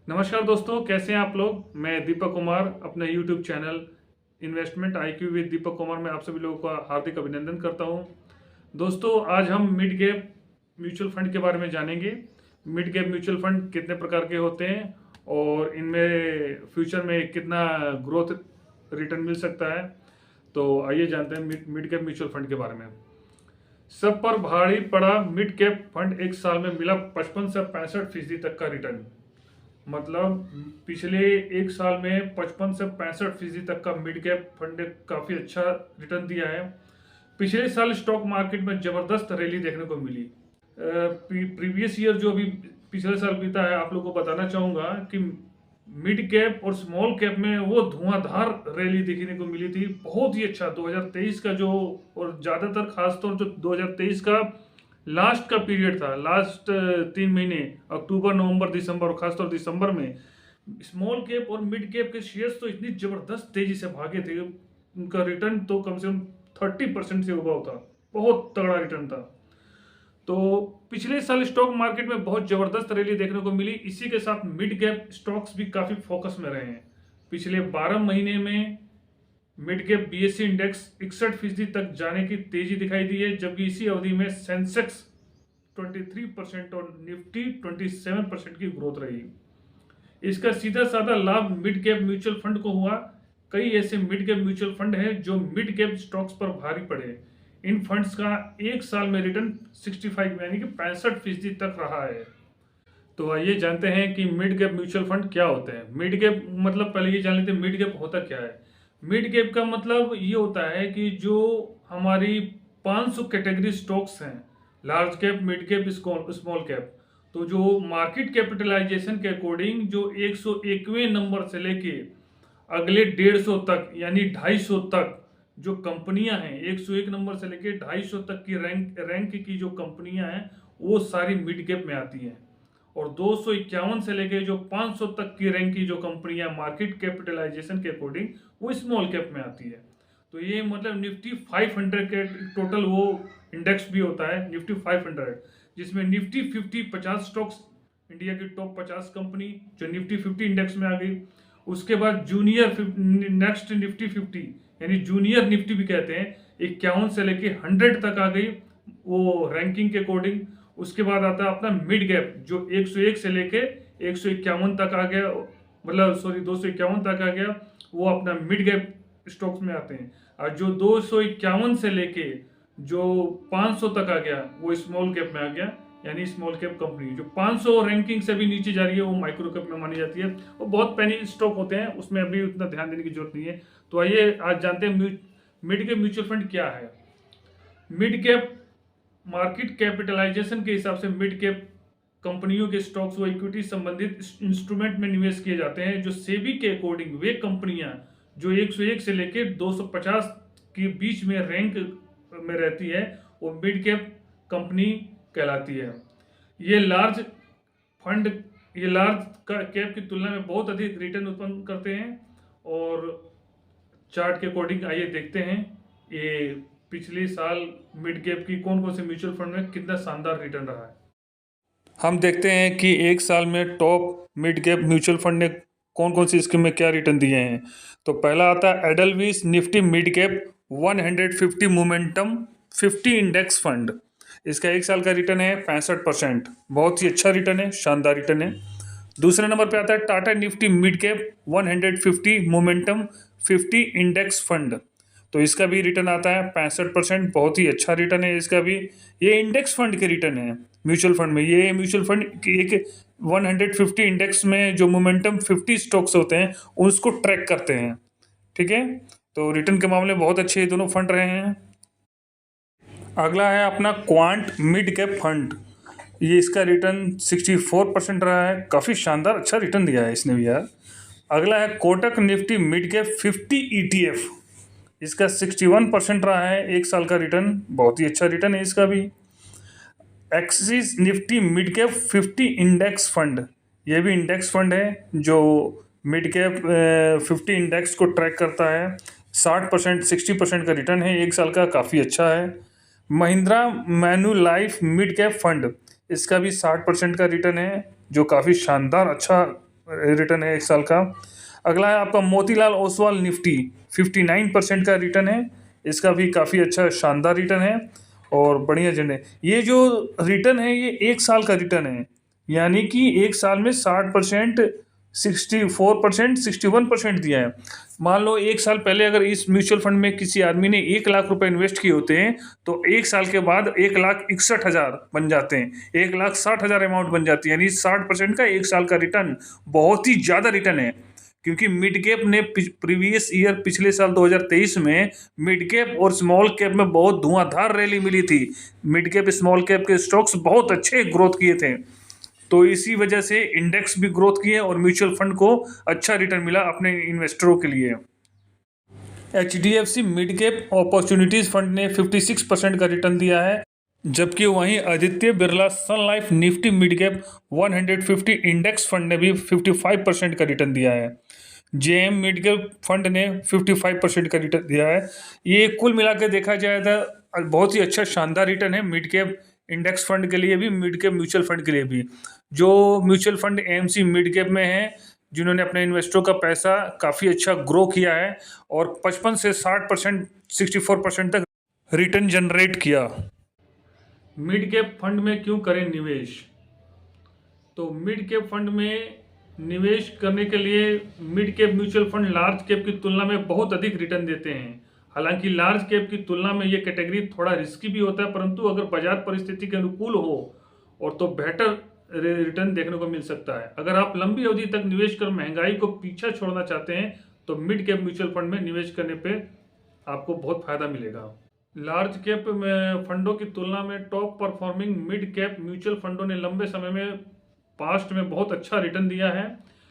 नमस्कार दोस्तों, कैसे हैं आप लोग। मैं दीपक कुमार अपने YouTube channel investment IQ with Deepak Kumar में आप सभी लोगों का हार्दिक अभिनंदन करता हूं। दोस्तों, आज हम मिड कैप म्यूचुअल फंड के बारे में जानेंगे। मिड कैप म्यूचुअल फंड कितने प्रकार के होते हैं और इनमें फ्यूचर में कितना ग्रोथ रिटर्न मिल सकता है। तो आइए जानते हैं मिड कैप म्यूचुअल फंड के बारे में। सब पर भारी पड़ा मिड कैप फंड एक साल में मिला 55 से 65% तक का रिटर्न। मतलब पिछले एक साल में 55 से 65% तक का मिड कैप फंड ने काफी अच्छा रिटर्न दिया है। पिछले साल स्टॉक मार्केट में जबरदस्त रैली देखने को मिली। प्रीवियस ईयर जो अभी पिछले साल बीता है, आप लोगों को बताना चाहूंगा कि मिड कैप और स्मॉल कैप में वो धुआंधार रैली देखने को मिली थी। बहुत ही अच्छा 2023 का जो, और ज्यादातर खासतौर जो 2023 का लास्ट का पीरियड था, लास्ट 3 महीने अक्टूबर नवंबर दिसंबर और खासतौर दिसंबर में स्मॉल कैप और मिड कैप के शेयर्स तो इतनी जबरदस्त तेजी से भागे थे। उनका रिटर्न तो कम से कम 30% से ऊपर था। बहुत तगड़ा रिटर्न था। तो पिछले साल स्टॉक मार्केट में बहुत जबरदस्त रैली देखने को मिली। इसी के साथ मिड कैप स्टॉक्स भी काफी फोकस में रहे हैं। पिछले 12 महीने में मिड कैप बीएससी इंडेक्स 61% तक जाने की तेजी दिखाई दी है, जबकि इसी अवधि में सेंसेक्स 23% और निफ्टी 27% की ग्रोथ रही। इसका सीधा साधा लाभ मिड कैप म्यूचुअल फंड को हुआ। कई ऐसे मिड कैप म्यूचुअल फंड हैं जो मिड कैप स्टॉक्स पर भारी पड़े। इन फंड्स का एक साल में रिटर्न 65 यानी कि 65% तक रहा है। तो आइए जानते हैं कि मिड कैप म्यूचुअल फंड क्या होते हैं। मिड कैप मतलब पहले ये जान लेते हैं मिड कैप होता क्या है। मिड कैप का मतलब ये होता है कि जो हमारी 500 कैटेगरी स्टॉक्स हैं, large cap, mid cap, small cap, तो जो मार्केट कैपिटलाइजेशन के अकॉर्डिंग जो 101वें नंबर से लेके अगले 150 तक यानी 250 तक जो कंपनियां हैं, 101 नंबर से लेके 250 तक की रैंक की जो कंपनियां हैं वो सारी मिड कैप में आती हैं। और 251 से लेके जो 500 तक की रैंक की जो कंपनियां मार्केट कैपिटलाइजेशन के अकॉर्डिंग वो स्मॉल कैप में आती है। तो ये मतलब निफ्टी 500 के टोटल वो इंडेक्स भी होता है, निफ्टी 500, जिसमें निफ्टी 50 स्टॉक्स, इंडिया की टॉप 50 कंपनी जो निफ्टी 50 इंडेक्स में आ गई। उसके बाद जूनियर नेक्स्ट निफ्टी 50 यानी जूनियर निफ्टी भी कहते हैं, 51 से लेके 100 तक आ गई वो रैंकिंग के अकॉर्डिंग। उसके बाद आता है अपना मिड गैप जो 101 से लेके 151 तक आ गया, मतलब सॉरी 251 तक आ गया, वो अपना मिड गैप स्टॉक्स में आते हैं। और जो 251 से लेके जो 500 तक आ गया वो स्मॉल कैप में आ गया, यानी स्मॉल कैप कंपनी। जो 500 रैंकिंग से भी नीचे जा रही है वो माइक्रो कैप में मानी जाती है। और बहुत पेनी स्टॉक होते हैं, उसमें अभी उतना ध्यान देने की जरूरत नहीं है। तो आइए आज जानते हैं मिड कैप म्यूचुअल फंड क्या है। मिड कैप मार्केट कैपिटलाइजेशन के हिसाब से मिड कैप कंपनियों के स्टॉक्स व इक्विटी संबंधित इंस्ट्रूमेंट में निवेश किए जाते हैं। जो सेबी के अकॉर्डिंग वे कंपनियां जो 101 से लेकर 250 के बीच में रैंक में रहती है वो मिड कैप कंपनी कहलाती है। ये लार्ज फंड, ये लार्ज कैप की तुलना में बहुत अधिक रिटर्न उत्पन्न करते हैं। और चार्ट के अकॉर्डिंग आइए देखते हैं ये पिछले साल मिड कैप की कौन कौन से म्यूचुअल फंड में कितना शानदार रिटर्न रहा है। हम देखते हैं कि एक साल में top mid cap mutual fund ने कौन कौन सी स्कीम में क्या रिटर्न दिए हैं। तो पहला आता है Edelweiss Nifty mid cap 150 momentum 50 index fund. इसका एक साल का रिटर्न है 65%। बहुत ही अच्छा रिटर्न है, शानदार रिटर्न है। दूसरे नंबर पे आता है Tata Nifty mid cap 150 momentum 50 index fund. तो इसका भी रिटर्न आता है 65%। बहुत ही अच्छा रिटर्न है इसका भी। ये इंडेक्स फंड के रिटर्न है म्यूचुअल फंड में। ये म्यूचुअल फंड एक 150 इंडेक्स में जो मोमेंटम 50 स्टॉक्स होते हैं उसको ट्रैक करते हैं। ठीक है, तो रिटर्न के मामले में बहुत अच्छे ये दोनों फंड रहे हैं। अगला है अपना क्वांट मिड कैप फंड। ये इसका रिटर्न 64% रहा है। काफ़ी शानदार अच्छा रिटर्न दिया है इसने भी यार। अगला है Kotak Nifty mid cap 50 ETF। इसका 61% रहा है एक साल का रिटर्न। बहुत ही अच्छा रिटर्न है इसका भी। Axis Nifty mid cap 50 index fund. ये भी इंडेक्स फंड है जो मिड कैप 50 इंडेक्स को ट्रैक करता है। 60% का रिटर्न है एक साल का, काफ़ी अच्छा है। महिंद्रा मैन्युलाइफ मिड कैप फंड, इसका भी 60% का रिटर्न है जो काफ़ी शानदार अच्छा रिटर्न है 1 साल का। अगला है आपका मोतीलाल ओसवाल निफ्टी, 59% का रिटर्न है। इसका भी काफ़ी अच्छा शानदार रिटर्न है और बढ़िया जन है। ये जो रिटर्न है ये 1 साल का रिटर्न है, यानी कि 1 साल में 60%, 64%, 61% दिया है। मान लो 1 साल पहले अगर इस म्यूचुअल फंड में किसी आदमी ने 1 लाख रुपए इन्वेस्ट किए होते हैं तो 1 साल के बाद 1,61,000 बन जाते हैं, 1,60,000 अमाउंट बन जाती है, यानी 60% का 1 साल का रिटर्न बहुत ही ज़्यादा रिटर्न है। क्योंकि मिड कैप ने प्रीवियस ईयर पिछले साल 2023 में मिड कैप और स्मॉल कैप में बहुत धुआंधार रैली मिली थी। मिड कैप स्मॉल कैप के स्टॉक्स बहुत अच्छे ग्रोथ किए थे, तो इसी वजह से इंडेक्स भी ग्रोथ किए और म्यूचुअल फंड को अच्छा रिटर्न मिला अपने इन्वेस्टरों के लिए। HDFC mid cap opportunities fund ने 56% का रिटर्न दिया है, जबकि वहीं Aditya Birla Sun Life Nifty mid cap 150 index fund ने भी 55% का रिटर्न दिया है। JM मिड कैप फंड ने 55% का रिटर्न दिया है। ये कुल मिला के देखा जाए तो बहुत ही अच्छा शानदार रिटर्न है मिड कैप इंडेक्स फंड के लिए भी, मिड कैप म्यूचुअल फंड के लिए भी। जो mutual fund AMC mid cap में है, जिन्होंने अपने इन्वेस्टरों का पैसा काफ़ी अच्छा ग्रो किया है और 55 से 60%, 64% तक रिटर्न जनरेट किया। मिड कैप फंड में क्यों करें निवेश? तो मिड कैप फंड में निवेश करने के लिए mid cap mutual fund large cap की तुलना में बहुत अधिक रिटर्न देते हैं। हालांकि लार्ज कैप की तुलना में ये कैटेगरी थोड़ा रिस्की भी होता है, परंतु अगर बाजार परिस्थिति के अनुकूल हो और तो बेटर रिटर्न देखने को मिल सकता है। अगर आप लंबी अवधि तक निवेश कर महंगाई को पीछा छोड़ना चाहते हैं तो मिड कैप म्यूचुअल फंड में निवेश करने पे आपको बहुत फायदा मिलेगा। लार्ज कैप फंडों की तुलना में top performing mid cap mutual फंडों ने लंबे समय में पास्ट में बहुत अच्छा रिटर्न दिया है।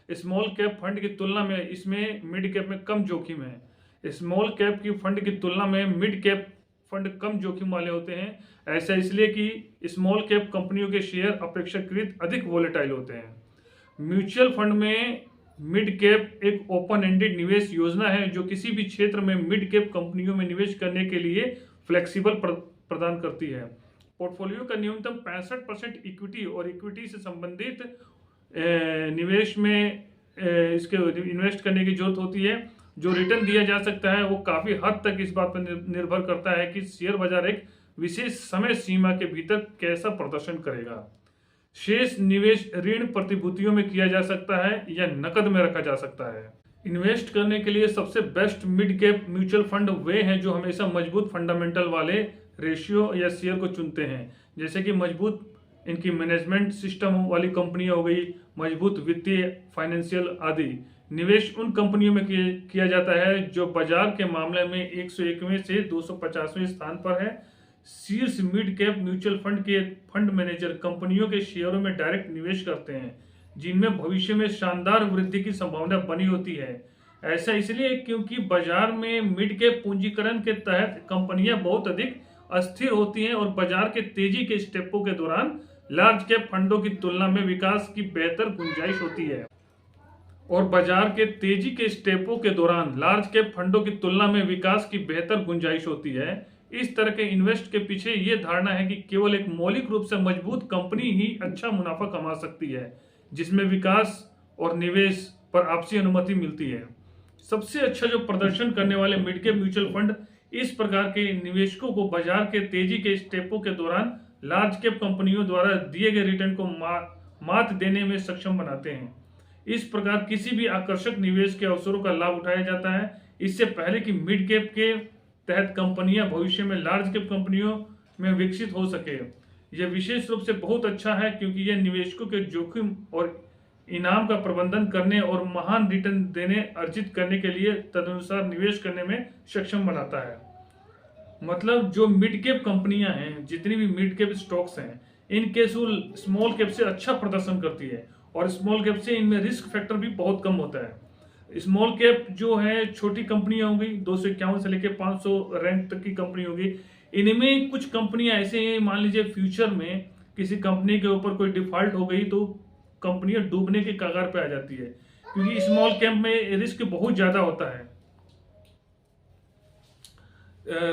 स्मॉल कैप फंड की तुलना में इसमें मिड कैप में कम जोखिम है। स्मॉल कैप की फंड की तुलना में मिड कैप फंड कम जोखिम वाले होते हैं। ऐसा इसलिए कि स्मॉल कैप कंपनियों के शेयर अपेक्षाकृत अधिक वोलेटाइल होते हैं। म्यूचुअल फंड में मिड कैप एक ओपन एंडेड निवेश योजना है जो किसी भी क्षेत्र में मिड कैप कंपनियों में निवेश करने के लिए फ्लेक्सिबल प्रदान करती है। पोर्टफोलियो का न्यूनतम 65% इक्विटी और इक्विटी से संबंधित निवेश में इसके इन्वेस्ट करने की जरूरत होती है। जो रिटर्न दिया जा सकता है वो काफ़ी हद तक इस बात पर निर्भर करता है कि शेयर बाजार एक विशेष समय सीमा के भीतर कैसा प्रदर्शन करेगा। शेष निवेश ऋण प्रतिभूतियों में किया जा सकता है या नकद में रखा जा सकता है। इन्वेस्ट करने के लिए सबसे best mid cap mutual fund वे हैं जो हमेशा मजबूत फंडामेंटल वाले रेशियो या शेयर को चुनते हैं, जैसे कि मजबूत इनकी मैनेजमेंट सिस्टम वाली कंपनियां हो गई, मजबूत वित्तीय फाइनेंशियल आदि। निवेश उन कंपनियों में किया जाता है जो बाजार के मामले में 101वें से 250वें स्थान पर है। शीर्ष मिड कैप म्यूचुअल फंड के फंड मैनेजर कंपनियों के शेयरों में डायरेक्ट निवेश करते हैं जिनमें भविष्य में शानदार वृद्धि की संभावना बनी होती है। ऐसा इसलिए क्योंकि बाजार में मिड कैप पूंजीकरण के तहत कंपनियां बहुत अधिक अस्थिर होती हैं और बाजार के तेजी के स्टेपों के दौरान लार्ज कैप फंडों की तुलना में विकास की बेहतर गुंजाइश होती है। और बाजार के तेजी के स्टेपों के दौरान लार्ज कैप फंडों की तुलना में विकास की बेहतर गुंजाइश होती है। इस तरह के इन्वेस्ट के पीछे ये धारणा है कि केवल एक मौलिक रूप से मजबूत कंपनी ही अच्छा मुनाफा कमा सकती है जिसमें विकास और निवेश पर आपसी अनुमति मिलती है। सबसे अच्छा जो प्रदर्शन करने वाले मिड कैप म्यूचुअल फंड इस प्रकार के निवेशकों को बाजार के तेजी के स्टेपों के दौरान लार्ज कैप कंपनियों द्वारा दिए गए रिटर्न को मात देने में सक्षम बनाते हैं। इस प्रकार किसी भी आकर्षक निवेश के अवसरों का लाभ उठाया जाता है इससे पहले कि मिड कैप के तहत कंपनियां भविष्य में लार्ज कैप कंपनियों में विकसित हो सके। यह विशेष रूप से बहुत अच्छा है क्योंकि यह निवेशकों के जोखिम और इनाम का प्रबंधन करने और महान रिटर्न देने अर्जित करने के लिए तदनुसार निवेश करने में सक्षम बनाता है। मतलब जो मिड कैप कंपनियां हैं, जितनी भी मिड कैप स्टॉक्स हैं, इनके स्मॉल कैप से अच्छा प्रदर्शन करती है और स्मॉल कैप से इनमें रिस्क फैक्टर भी बहुत कम होता है। स्मॉल कैप जो है छोटी कंपनियां होंगी, 251 से लेकर 500 रैंक तक की कंपनी होगी। इनमें कुछ कंपनियां ऐसे हैं, मान लीजिए फ्यूचर में किसी कंपनी के ऊपर कोई डिफॉल्ट हो गई तो कंपनियां डूबने के कगार पे आ जाती है क्योंकि स्मॉल कैप में रिस्क बहुत ज्यादा होता है।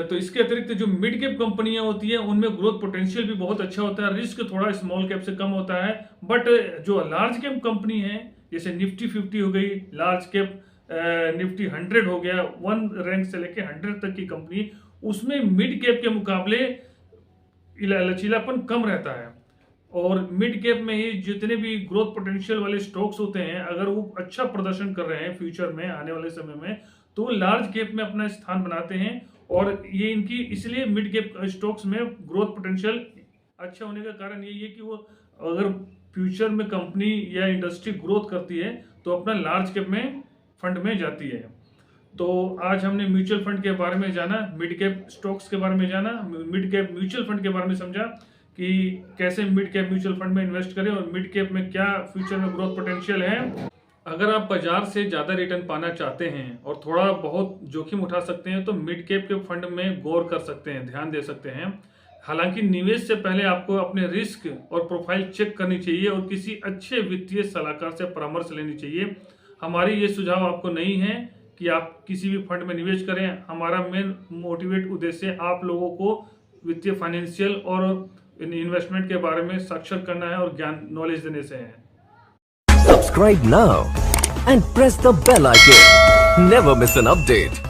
तो इसके अतिरिक्त जो मिड कैप कंपनियां होती है उनमें ग्रोथ पोटेंशियल भी बहुत अच्छा होता है, रिस्क थोड़ा स्मॉल कैप से कम होता है। बट जो लार्ज कैप कंपनी है जैसे निफ्टी 50 हो गई, लार्ज कैप निफ्टी 100 हो गया, 1 रैंक से लेके 100 तक की कंपनी, उसमें मिड कैप के मुकाबले लचीलापन कम रहता है। और मिड कैप में ही जितने भी ग्रोथ पोटेंशियल वाले स्टॉक्स होते हैं, अगर वो अच्छा प्रदर्शन कर रहे हैं फ्यूचर में आने वाले समय में, तो लार्ज कैप में अपना स्थान बनाते हैं। और ये इनकी इसलिए मिड कैप स्टॉक्स में ग्रोथ पोटेंशियल अच्छा होने का कारण यही है कि वो अगर फ्यूचर में कंपनी या इंडस्ट्री ग्रोथ करती है तो अपना लार्ज कैप में फंड में जाती है। तो आज हमने म्यूचुअल फंड के बारे में जाना, मिड कैप स्टॉक्स के बारे में जाना, मिड कैप म्यूचुअल फंड के बारे में समझा कि कैसे मिड कैप म्यूचुअल फंड में इन्वेस्ट करें और मिड कैप में क्या फ्यूचर में ग्रोथ पोटेंशियल है। अगर आप बाजार से ज़्यादा रिटर्न पाना चाहते हैं और थोड़ा बहुत जोखिम उठा सकते हैं तो मिड कैप के फंड में गौर कर सकते हैं, ध्यान दे सकते हैं। हालांकि निवेश से पहले आपको अपने रिस्क और प्रोफाइल चेक करनी चाहिए और किसी अच्छे वित्तीय सलाहकार से परामर्श लेनी चाहिए। हमारी ये सुझाव आपको नहीं है कि आप किसी भी फंड में निवेश करें। हमारा मेन मोटिवेट उद्देश्य आप लोगों को वित्तीय, फाइनेंशियल और इन्वेस्टमेंट के बारे में साक्षर करना है और ज्ञान, नॉलेज देने से है। Subscribe now and press the bell icon. Never miss an update.